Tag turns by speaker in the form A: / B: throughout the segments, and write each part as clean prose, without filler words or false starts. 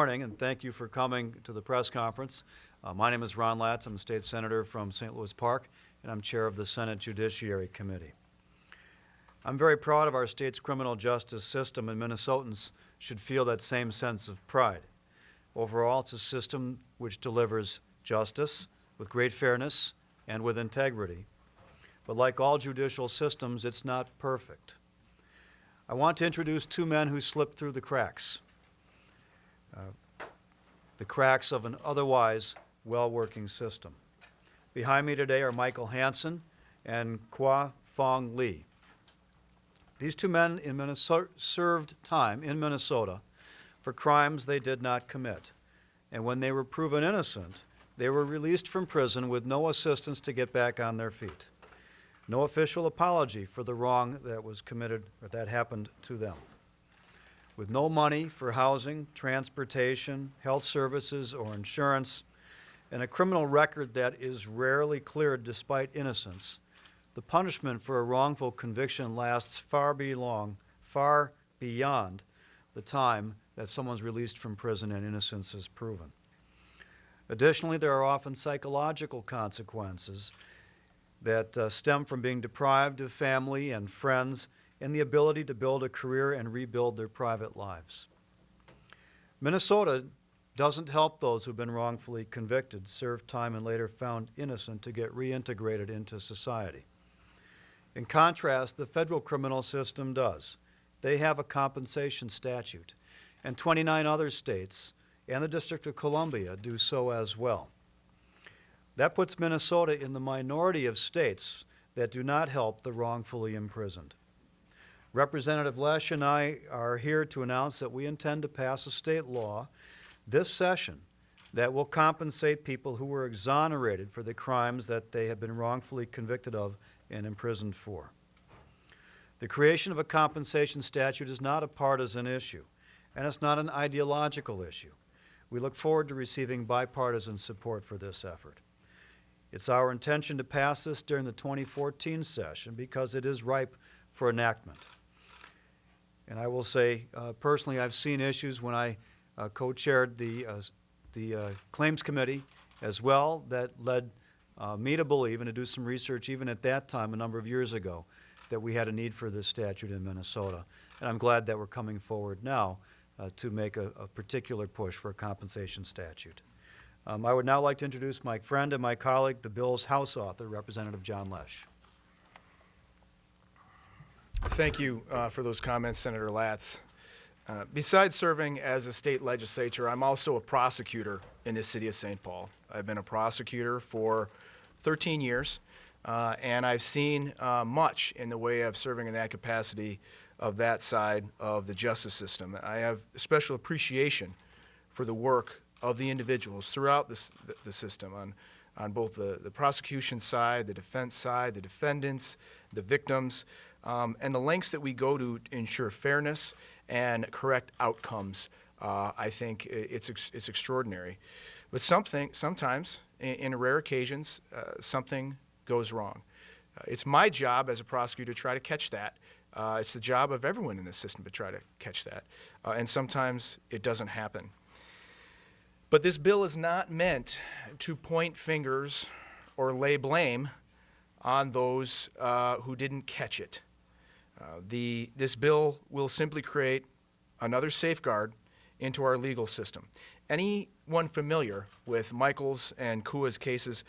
A: morning, and thank you for coming to the press conference. My name is Ron Latz. I'm a state senator from St. Louis Park, and I'm chair of the Senate Judiciary Committee. I'm very proud of our state's criminal justice system, and Minnesotans should feel that same sense of pride. Overall, it's a system which delivers justice with great fairness and with integrity. But like all judicial systems, it's not perfect. I want to introduce two men who slipped through the cracks of an otherwise well-working system. Behind me today are Michael Hansen and Kwa Fong Lee. These two men served time in Minnesota for crimes they did not commit. And when they were proven innocent, they were released from prison with no assistance to get back on their feet. No official apology for the wrong that was committed or that happened to them. With no money for housing, transportation, health services, or insurance, and a criminal record that is rarely cleared despite innocence, the punishment for a wrongful conviction lasts far beyond the time that someone's released from prison and innocence is proven. Additionally, there are often psychological consequences that stem from being deprived of family and friends and the ability to build a career and rebuild their private lives. Minnesota doesn't help those who've been wrongfully convicted, served time, and later found innocent to get reintegrated into society. In contrast, the federal criminal system does. They have a compensation statute, and 29 other states and the District of Columbia do so as well. That puts Minnesota in the minority of states that do not help the wrongfully imprisoned. Representative Lesch and I are here to announce that we intend to pass a state law this session that will compensate people who were exonerated for the crimes that they have been wrongfully convicted of and imprisoned for. The creation of a compensation statute is not a partisan issue, and it's not an ideological issue. We look forward to receiving bipartisan support for this effort. It's our intention to pass this during the 2014 session because it is ripe for enactment. And I will say, personally, I've seen issues when I co-chaired the Claims Committee as well that led me to believe and to do some research even at that time a number of years ago that we had a need for this statute in Minnesota. And I'm glad that we're coming forward now to make a particular push for a compensation statute. I would now like to introduce my friend and my colleague, the bill's House author, Representative John Lesch.
B: Thank you for those comments, Senator Latz. Besides serving as a state legislator, I'm also a prosecutor in the city of St. Paul. I've been a prosecutor for 13 years, and I've seen much in the way of serving in that capacity of that side of the justice system. I have special appreciation for the work of the individuals throughout the system on both the prosecution side, the defense side, the defendants, the victims, and the lengths that we go to ensure fairness and correct outcomes. I think it's extraordinary. But sometimes, in rare occasions, something goes wrong. It's my job as a prosecutor to try to catch that. It's the job of everyone in the system to try to catch that. And sometimes it doesn't happen. But this bill is not meant to point fingers or lay blame on those who didn't catch it. This bill will simply create another safeguard into our legal system. Anyone familiar with Michael's and Kua's cases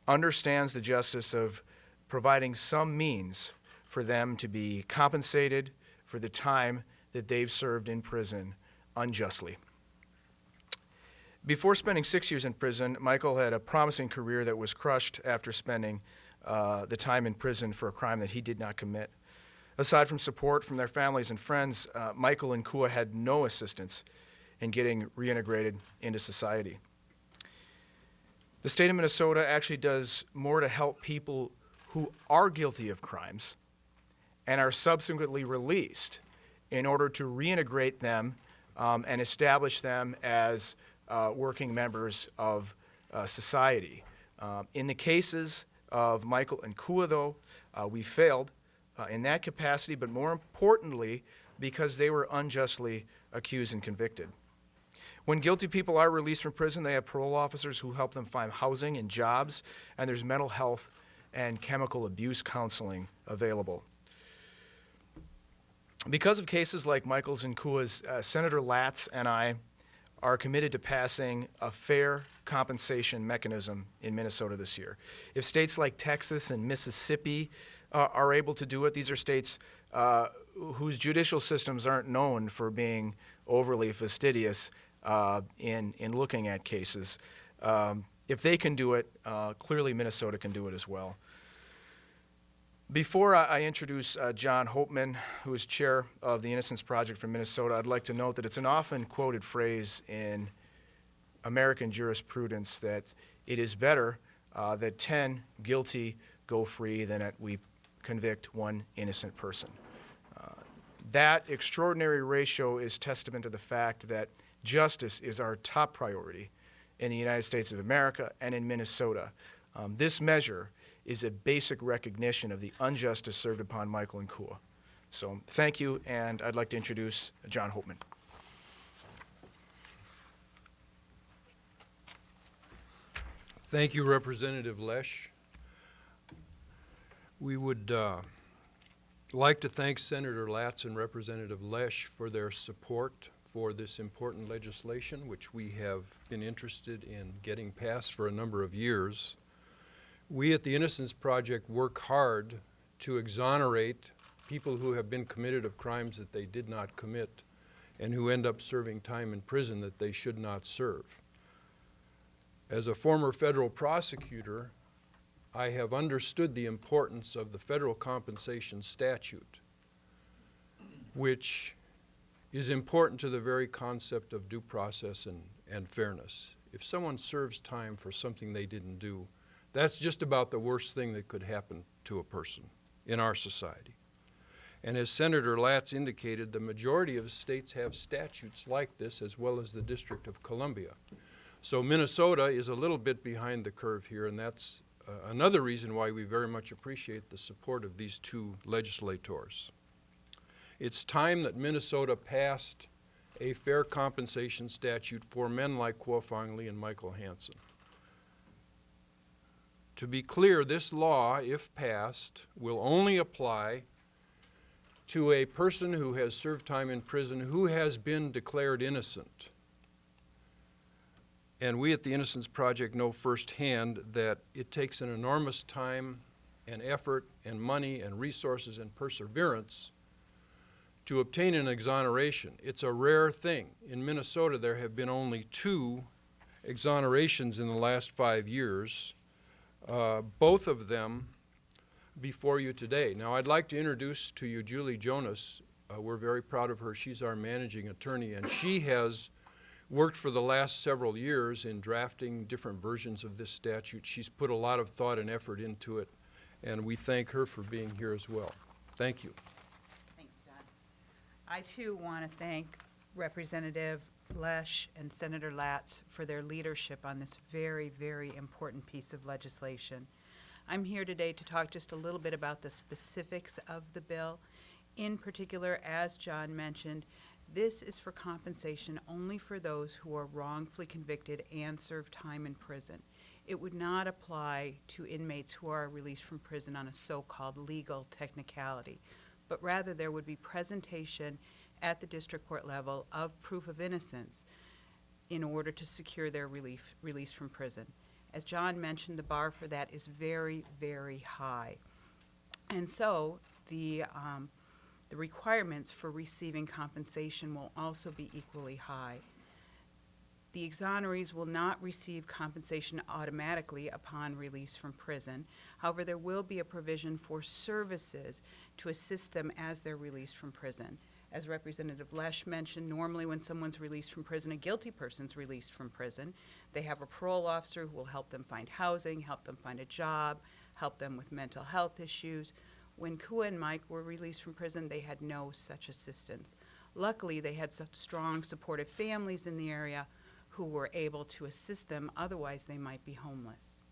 B: understands the justice of providing some means for them to be compensated for the time that they've served in prison unjustly. Before spending 6 years in prison, Michael had a promising career that was crushed after spending the time in prison for a crime that he did not commit. Aside from support from their families and friends, Michael and Kua had no assistance in getting reintegrated into society. The state of Minnesota actually does more to help people who are guilty of crimes and are subsequently released in order to reintegrate them and establish them as working members of society. In the cases of Michael and Kua, though, we failed in that capacity, but more importantly, because they were unjustly accused and convicted. When guilty people are released from prison, they have parole officers who help them find housing and jobs, and there's mental health and chemical abuse counseling available. Because of cases like Michael's and Kua's, Senator Latz and I are committed to passing a fair compensation mechanism in Minnesota this year. If states like Texas and Mississippi are able to do it, these are states whose judicial systems aren't known for being overly fastidious in looking at cases. If they can do it, clearly Minnesota can do it as well. Before I introduce John Holman, who is chair of the Innocence Project for Minnesota, I'd like to note that it's an often quoted phrase in American jurisprudence that it is better that 10 guilty go free than that we convict one innocent person. That extraordinary ratio is testament to the fact that justice is our top priority in the United States of America and in Minnesota. This measure is a basic recognition of the injustice served upon Michael and Kua. So thank you, and I'd like to introduce John Holman.
C: Thank you, Representative Lesch. We would like to thank Senator Latz and Representative Lesch for their support for this important legislation, which we have been interested in getting passed for a number of years. We at the Innocence Project work hard to exonerate people who have been committed of crimes that they did not commit and who end up serving time in prison that they should not serve. As a former federal prosecutor, I have understood the importance of the federal compensation statute, which is important to the very concept of due process and fairness. If someone serves time for something they didn't do, that's just about the worst thing that could happen to a person in our society. And as Senator Latz indicated, the majority of states have statutes like this, as well as the District of Columbia. So Minnesota is a little bit behind the curve here, and that's another reason why we very much appreciate the support of these two legislators. It's time that Minnesota passed a fair compensation statute for men like Kua Fong Lee and Michael Hansen. To be clear, this law, if passed, will only apply to a person who has served time in prison who has been declared innocent. And we at the Innocence Project know firsthand that it takes an enormous time and effort and money and resources and perseverance to obtain an exoneration. It's a rare thing. In Minnesota, there have been only 2 exonerations in the last 5 years. Both of them before you today. Now, I'd like to introduce to you Julie Jonas. We're very proud of her. She's our managing attorney, and she has worked for the last several years in drafting different versions of this statute. She's put a lot of thought and effort into it, and we thank her for being here as well. Thank you.
D: Thanks, John. I, too, want to thank Representative Lesch and Senator Latz for their leadership on this very, very important piece of legislation. I'm here today to talk just a little bit about the specifics of the bill. In particular, as John mentioned, this is for compensation only for those who are wrongfully convicted and serve time in prison. It would not apply to inmates who are released from prison on a so-called legal technicality, but rather there would be presentation at the district court level of proof of innocence in order to secure their release from prison. As John mentioned, the bar for that is very, very high. And so the requirements for receiving compensation will also be equally high. The exonerees will not receive compensation automatically upon release from prison. However, there will be a provision for services to assist them as they're released from prison. As Representative Lesch mentioned, normally when someone's released from prison, a guilty person's released from prison, they have a parole officer who will help them find housing, help them find a job, help them with mental health issues. When Kua and Mike were released from prison, they had no such assistance. Luckily, they had such strong, supportive families in the area who were able to assist them, otherwise they might be homeless.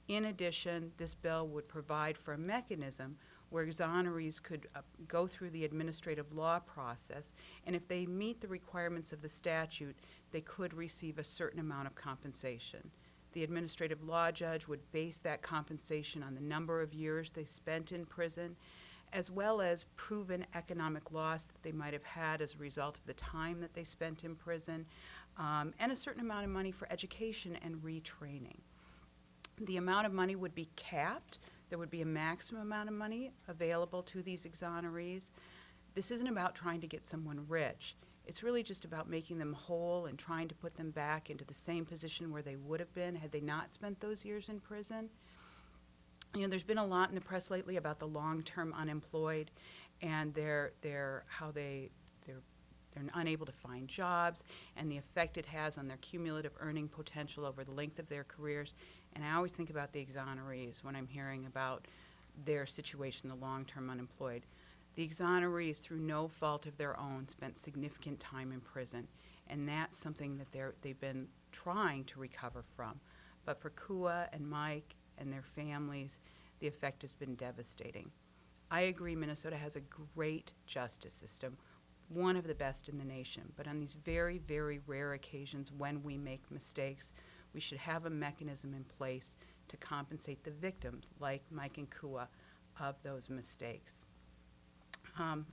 D: In addition, this bill would provide for a mechanism where exonerees could go through the administrative law process, and if they meet the requirements of the statute, they could receive a certain amount of compensation. The administrative law judge would base that compensation on the number of years they spent in prison, as well as proven economic loss that they might have had as a result of the time that they spent in prison, and a certain amount of money for education and retraining. The amount of money would be capped. There would be a maximum amount of money available to these exonerees. This isn't about trying to get someone rich. It's really just about making them whole and trying to put them back into the same position where they would have been had they not spent those years in prison. You know, there's been a lot in the press lately about the long-term unemployed and they're unable to find jobs and the effect it has on their cumulative earning potential over the length of their careers. And I always think about the exonerees when I'm hearing about their situation, the long-term unemployed. The exonerees, through no fault of their own, spent significant time in prison, and that's something that they've been trying to recover from. But for Kua and Mike and their families, the effect has been devastating. I agree Minnesota has a great justice system, one of the best in the nation, but on these very, very rare occasions when we make mistakes, we should have a mechanism in place to compensate the victims, like Mike and Kua, of those mistakes. I'm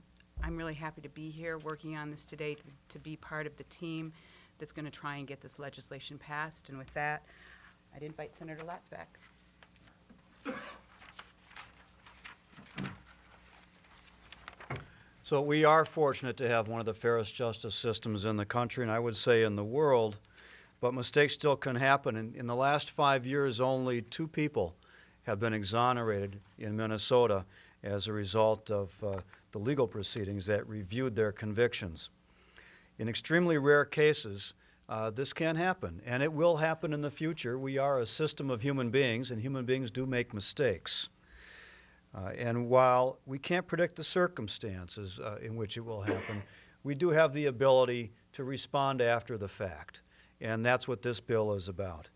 D: really happy to be here working on this today, to be part of the team that's going to try and get this legislation passed. And with that, I'd invite Senator Latz back.
A: So we are fortunate to have one of the fairest justice systems in the country, and I would say in the world, but mistakes still can happen. In the last 5 years, only 2 people have been exonerated in Minnesota as a result of the legal proceedings that reviewed their convictions. In extremely rare cases, this can happen, and it will happen in the future. We are a system of human beings, and human beings do make mistakes. And while we can't predict the circumstances in which it will happen, we do have the ability to respond after the fact, and that's what this bill is about.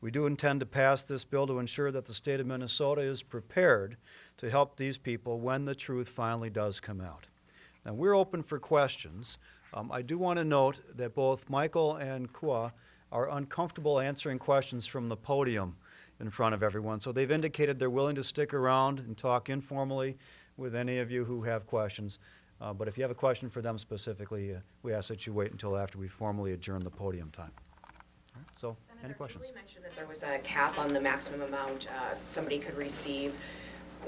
A: We do intend to pass this bill to ensure that the state of Minnesota is prepared to help these people when the truth finally does come out. Now, we're open for questions. I do want to note that both Michael and Kua are uncomfortable answering questions from the podium in front of everyone, so they've indicated they're willing to stick around and talk informally with any of you who have questions. But if you have a question for them specifically, we ask that you wait until after we formally adjourn the podium time. All right, so,
E: Senator,
A: any questions?
E: You mentioned that there was a cap on the maximum amount somebody could receive.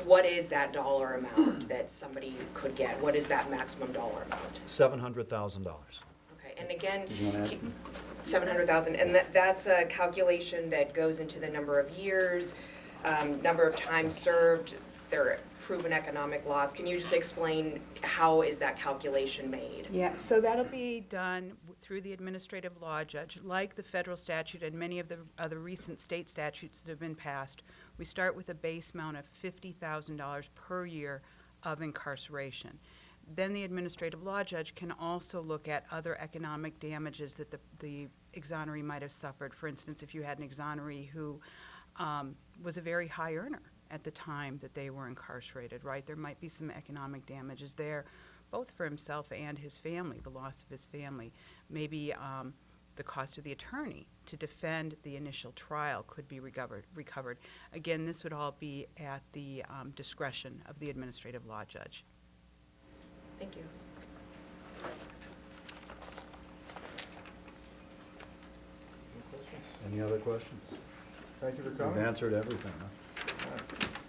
E: What is that dollar amount that somebody could get? What is that maximum dollar amount?
A: $700,000.
E: Okay, and again, $700,000, and that's a calculation that goes into the number of years, number of times served, their proven economic loss. Can you just explain how is that calculation made?
D: Yeah, so that'll be done through the administrative law judge. Like the federal statute and many of the other recent state statutes that have been passed, we start with a base amount of $50,000 per year of incarceration. Then the administrative law judge can also look at other economic damages that the exoneree might have suffered. For instance, if you had an exoneree who was a very high earner at the time that they were incarcerated, right? There might be some economic damages there, both for himself and his family, the loss of his family. Maybe the cost of the attorney to defend the initial trial could be recovered. Again, this would all be at the discretion of the administrative law judge.
E: Thank you.
A: Any other questions?
B: Thank you for
A: We've
B: coming.
A: answered everything, huh?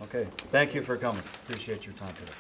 A: Okay, thank you for coming. Appreciate your time today.